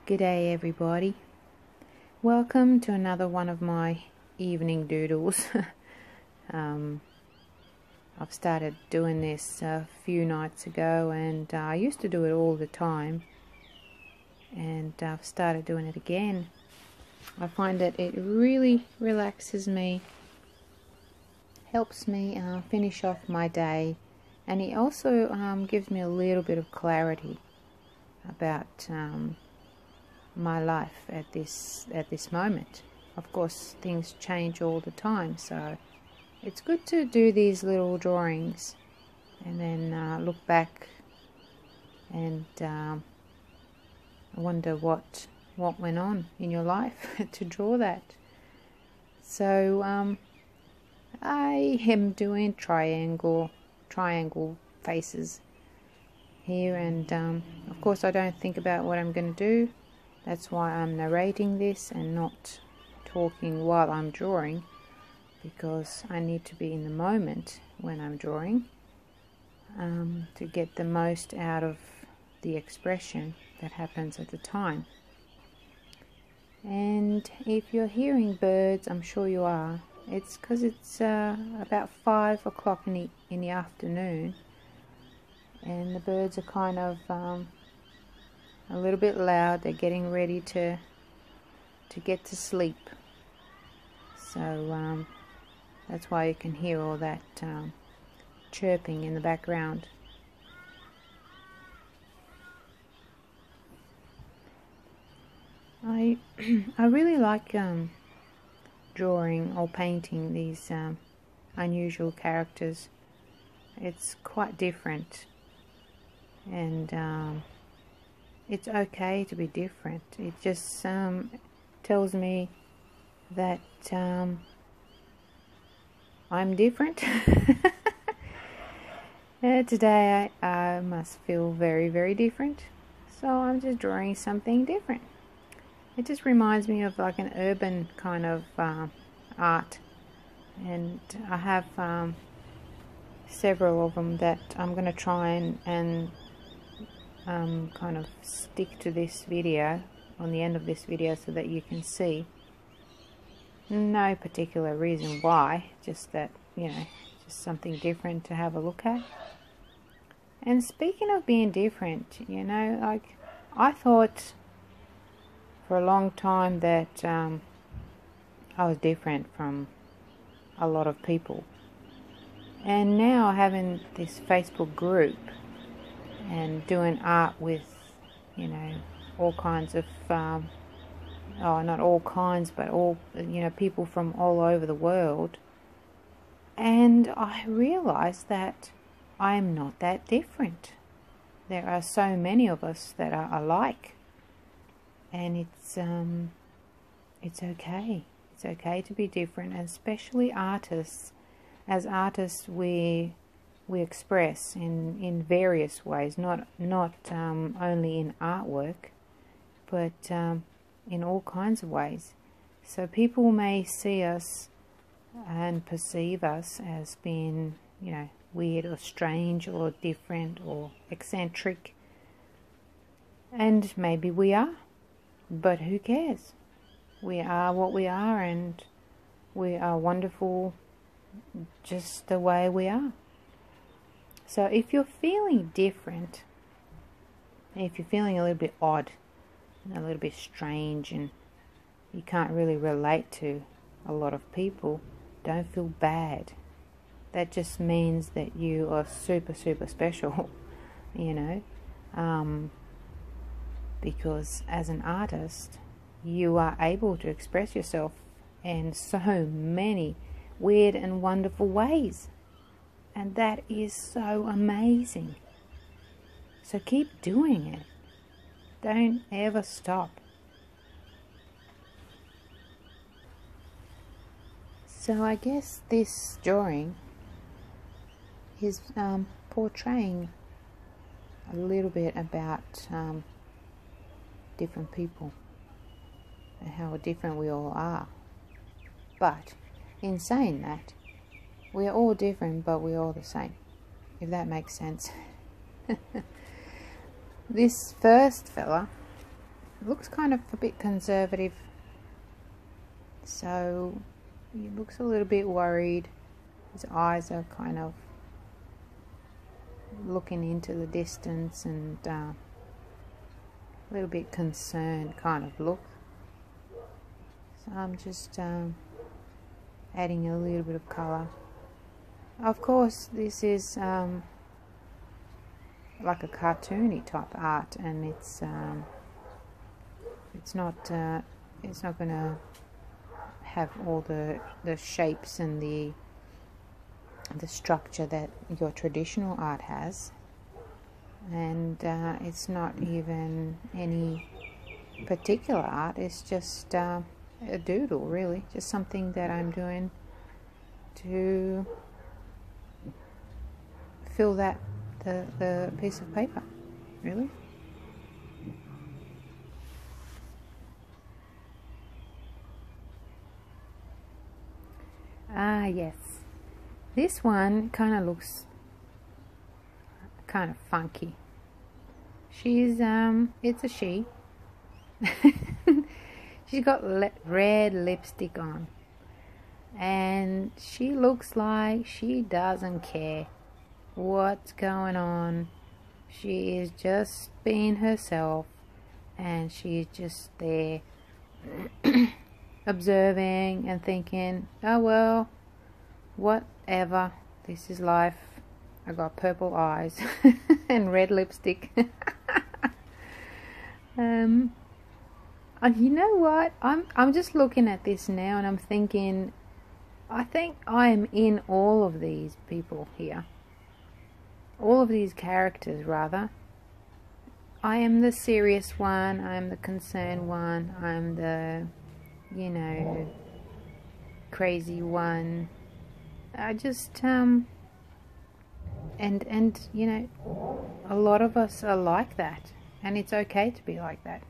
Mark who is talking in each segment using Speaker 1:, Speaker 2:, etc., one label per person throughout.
Speaker 1: G'day everybody. Welcome to another one of my evening doodles. I've started doing this a few nights ago, and I used to do it all the time, and I've started doing it again. I find that it really relaxes me, helps me finish off my day, and it also gives me a little bit of clarity about my life at this moment. Of course, things change all the time, so it's good to do these little drawings and then look back and wonder what went on in your life to draw that. So I am doing triangle faces here, and of course I don't think about what I'm going to do. That's why I'm narrating this and not talking while I'm drawing, because I need to be in the moment when I'm drawing to get the most out of the expression that happens at the time. And if you're hearing birds, I'm sure you are, it's because it's about 5 o'clock in the afternoon, and the birds are kind of a little bit loud. They're getting ready to get to sleep, so that's why you can hear all that chirping in the background. I really like drawing or painting these unusual characters. It's quite different, and it's okay to be different. It just tells me that I'm different. Today I must feel very, very different, so I'm just drawing something different. It just reminds me of like an urban kind of art, and I have several of them that I'm going to try and kind of stick to this video, on the end of this video, so that you can see. No particular reason why, just that, you know, just something different to have a look at. And speaking of being different, you know, like, I thought for a long time that I was different from a lot of people, and now having this Facebook group and doing art with, you know, all kinds of not all kinds, but all, you know, people from all over the world, and I realized that I'm not that different. There are so many of us that are alike, and it's okay. It's okay to be different, and especially artists. As artists, we express in various ways, not only in artwork, but in all kinds of ways. So people may see us and perceive us as being, you know, weird or strange or different or eccentric, and maybe we are, but who cares? We are what we are, and we are wonderful just the way we are. So if you're feeling different, if you're feeling a little bit odd, a little bit strange, and you can't really relate to a lot of people, don't feel bad. That just means that you are super, super special, you know, because as an artist, you are able to express yourself in so many weird and wonderful ways. And that is so amazing. So keep doing it. Don't ever stop. So I guess this drawing is portraying a little bit about different people and how different we all are. But in saying that, we are all different, but we're all the same, if that makes sense. This first fella looks kind of a bit conservative. So he looks a little bit worried. His eyes are kind of looking into the distance and a little bit concerned kind of look. So I'm just adding a little bit of colour. Of course, this is like a cartoony type art, and it's not going to have all the shapes and the structure that your traditional art has, and it's not even any particular art. It's just a doodle, really, just something that I'm doing to fill that the piece of paper, really. Ah, yes. This one kind of looks kind of funky. She's it's a she. She's got red lipstick on, and she looks like she doesn't care what's going on. She is just being herself, and she's just there observing and thinking, oh well, whatever, this is life. I got purple eyes and red lipstick. And you know what, I'm just looking at this now and I'm thinking, I think I am in all of these people here, all of these characters rather. I am the serious one, I am the concerned one, I am the, you know, crazy one. I just and you know, a lot of us are like that, and it's okay to be like that.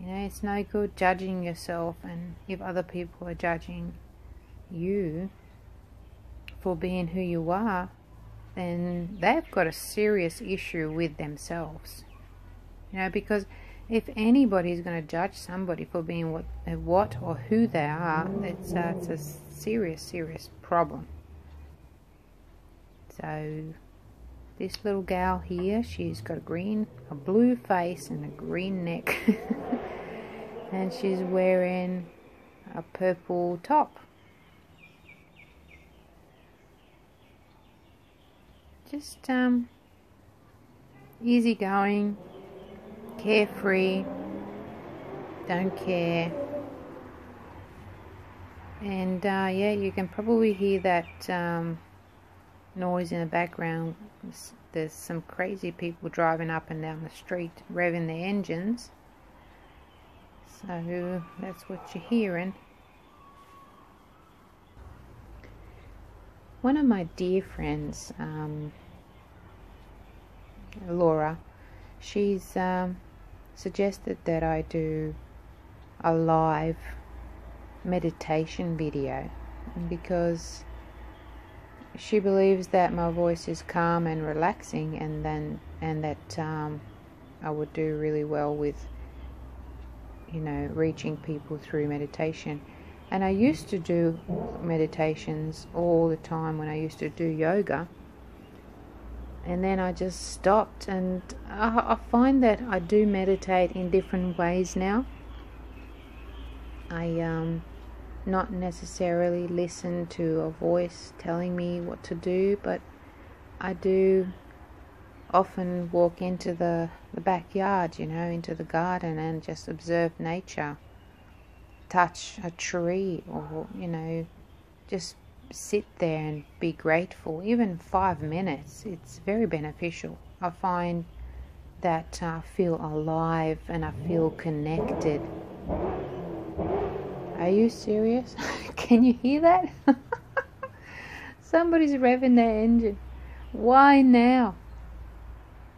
Speaker 1: You know, it's no good judging yourself, and if other people are judging you for being who you are, then they've got a serious issue with themselves. You know, because if anybody's going to judge somebody for being what or who they are, it's a serious problem. So this little gal here, she's got a blue face and a green neck, and she's wearing a purple top. Just easygoing, carefree, don't care. And yeah, you can probably hear that noise in the background. There's some crazy people driving up and down the street, revving their engines. So that's what you're hearing. One of my dear friends, Laura, she's suggested that I do a live meditation video, because she believes that my voice is calm and relaxing, and that I would do really well with, you know, reaching people through meditation. And I used to do meditations all the time when I used to do yoga, and then I just stopped, and I find that I do meditate in different ways now. I not necessarily listen to a voice telling me what to do, but I do often walk into the backyard, you know, into the garden, and just observe nature, touch a tree, or, you know, just sit there and be grateful. Even 5 minutes, it's very beneficial. I find that I feel alive and I feel connected. Are you serious? Can you hear that? Somebody's revving their engine. Why now?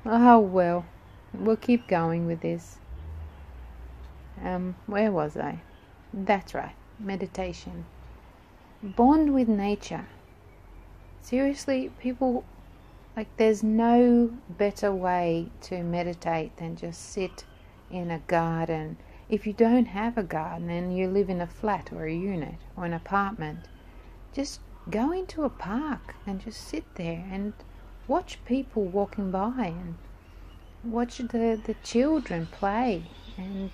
Speaker 1: Oh well, we'll keep going with this. Where was I? That's right, meditation. Bond with nature. Seriously, people, like, there's no better way to meditate than just sit in a garden. If you don't have a garden and you live in a flat or a unit or an apartment, just go into a park and just sit there and watch people walking by and watch the children play, and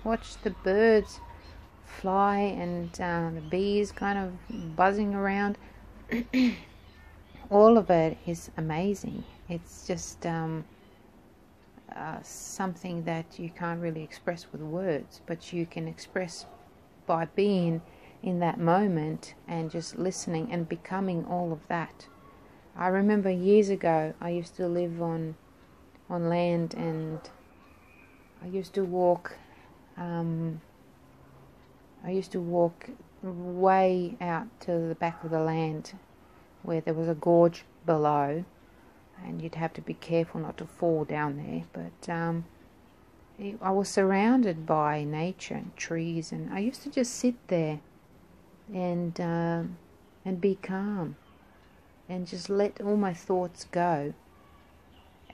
Speaker 1: watch the birds fly and the bees kind of buzzing around. All of it is amazing. It's just something that you can't really express with words, but you can express by being in that moment and just listening and becoming all of that. I remember years ago I used to live on land, and I used to walk way out to the back of the land where there was a gorge below, and you'd have to be careful not to fall down there. But I was surrounded by nature and trees, and I used to just sit there and be calm and just let all my thoughts go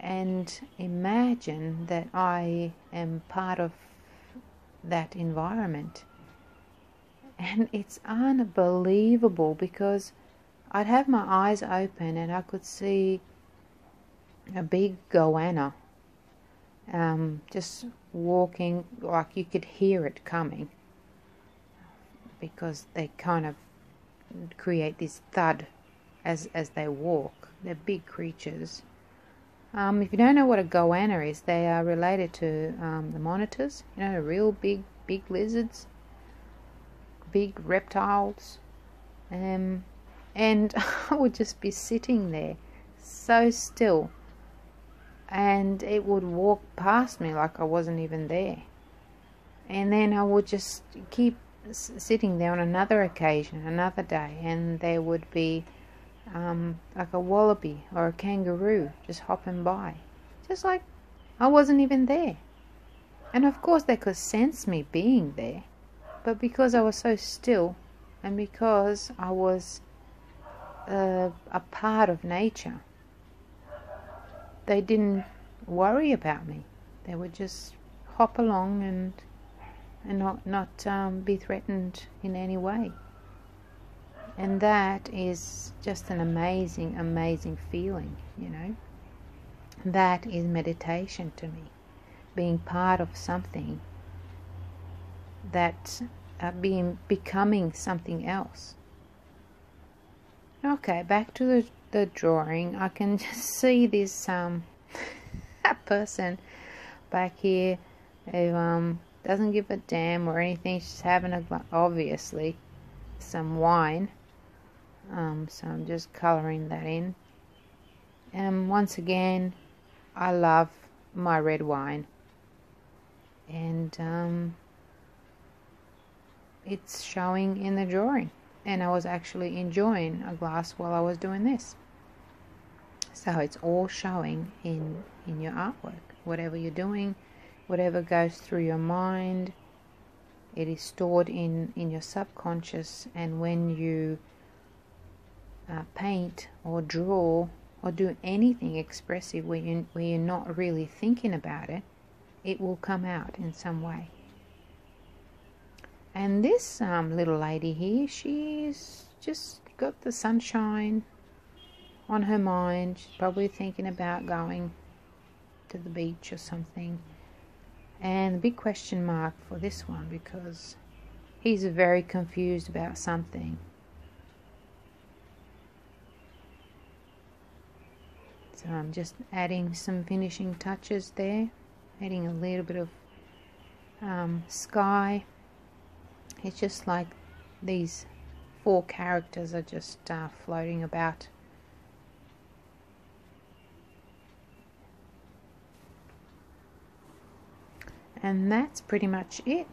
Speaker 1: and imagine that I am part of that environment. And it's unbelievable, because I'd have my eyes open and I could see a big goanna just walking, like you could hear it coming, because they kind of create this thud as they walk. They're big creatures. If you don't know what a goanna is, they are related to the monitors, the real big lizards, big reptiles. And I would just be sitting there so still, and it would walk past me like I wasn't even there. And then I would just keep sitting there on another occasion, another day, and there would be like a wallaby or a kangaroo just hopping by, just like I wasn't even there. And of course they could sense me being there, but because I was so still and because I was a part of nature, they didn't worry about me. They would just hop along and not be threatened in any way. And that is just an amazing feeling, That is meditation to me. Being part of something that becoming something else. Okay, back to the drawing. I can just see this that person back here who doesn't give a damn or anything. She's having obviously some wine. So I'm just colouring that in. And once again, I love my red wine, and it's showing in the drawing. And I was actually enjoying a glass while I was doing this. So it's all showing in your artwork. Whatever you're doing, whatever goes through your mind, it is stored in your subconscious. And when you paint or draw or do anything expressive where you're not really thinking about it, it will come out in some way. And this little lady here, she's just got the sunshine on her mind. She's probably thinking about going to the beach or something. And the big question mark for this one, because he's very confused about something. So I'm just adding some finishing touches there, adding a little bit of sky. It's just like these 4 characters are just floating about. And that's pretty much it.